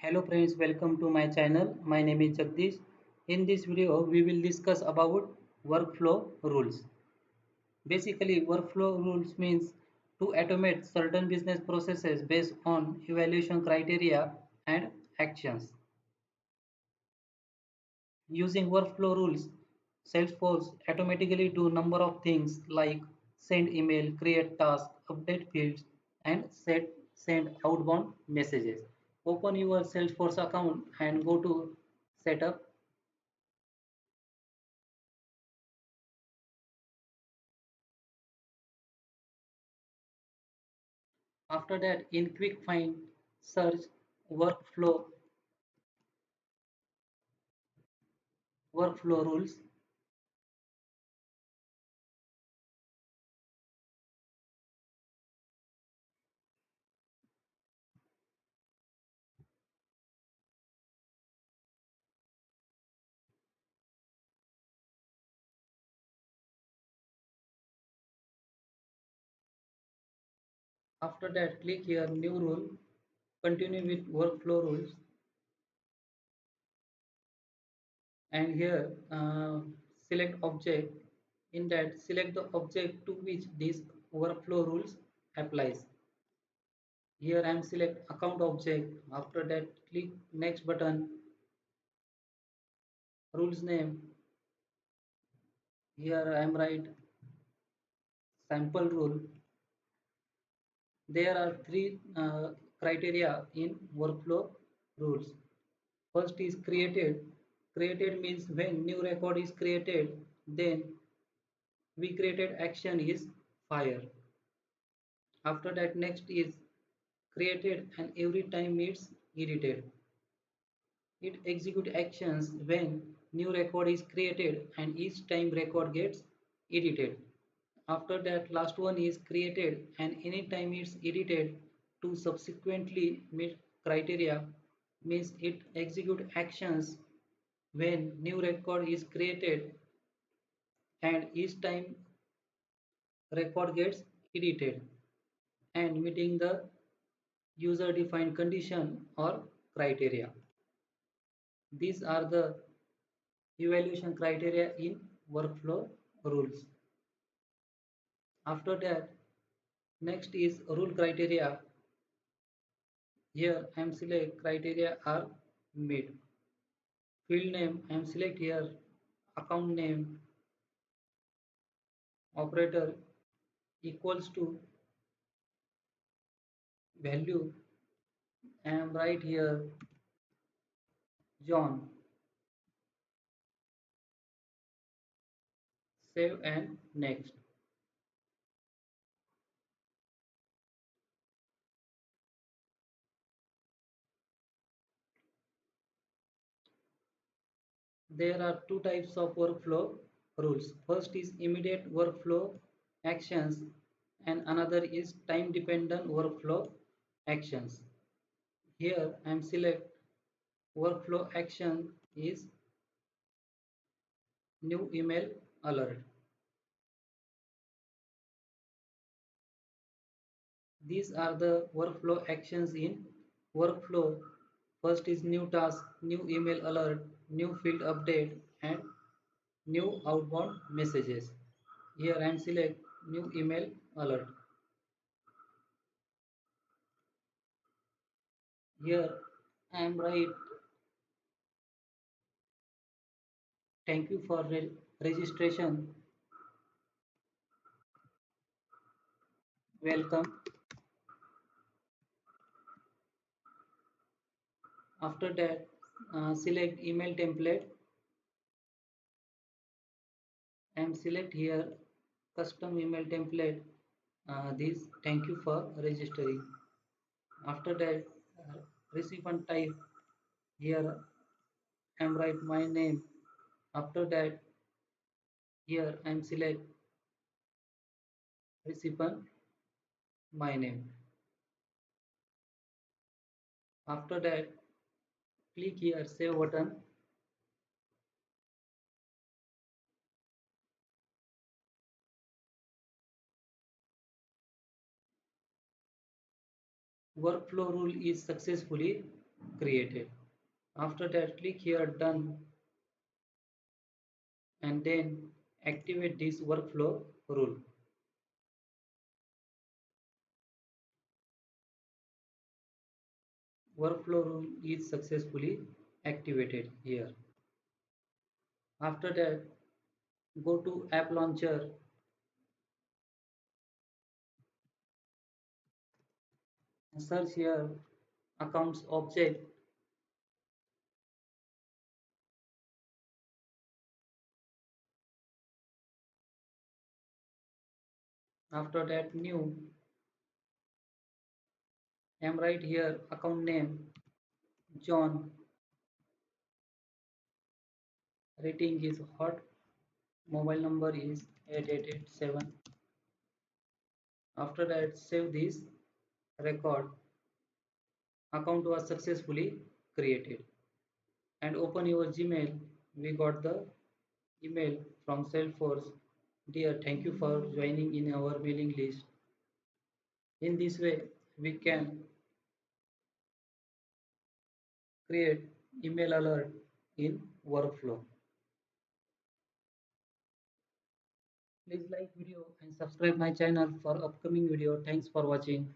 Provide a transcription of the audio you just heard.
Hello friends, welcome to my channel. My name is Jagdish. In this video, we will discuss about workflow rules. Basically, workflow rules means to automate certain business processes based on evaluation criteria and actions. Using workflow rules, Salesforce automatically do number of things like send email, create task, update fields, and send outbound messages. Open your Salesforce account and go to setup. After that, in quick find, search workflow workflow rules. After that, click here new rule. Continue with workflow rules, and here select object. In that, select the object to which this workflow rules applies. Here I am select account object. After that, click next button. Rules name. Here I am write sample rule. There are three criteria in workflow rules. First is created. Created means when new record is created, then we created action is fire. After that, next is created and every time it's edited. It execute actions when new record is created and each time record gets edited. After that, last one is created and anytime it's edited to subsequently meet criteria means it execute actions when new record is created and each time record gets edited and meeting the user defined condition or criteria. These are the evaluation criteria in workflow rules. After that, next is rule criteria. Here I am select criteria are met. Field name I am select here account name operator equals to value. I am right here John. Save and next. There are two types of workflow rules. First is immediate workflow actions and another is time dependent workflow actions. Here I am select workflow action is new email alert. These are the workflow actions in workflow. First is new task, new email alert, new field update and new outbound messages. Here I am select new email alert. Here I am write thank you for registration. Welcome. After that, select email template and select here custom email template. This thank you for registering. After that, recipient type here I am write my name. After that, here I am select recipient my name. After that, click here save button. Workflow rule is successfully created. After that, click here done and then activate this workflow rule. Workflow rule is successfully activated here. After that, go to app launcher and search here accounts object. After that, new, I'm right here account name John, rating is hot, mobile number is 8887. After that, save this record. Account was successfully created. And open your Gmail. We got the email from Salesforce. Dear, thank you for joining in our mailing list. In this way, we can create email alert in workflow. Please like video and subscribe my channel for upcoming video. Thanks for watching.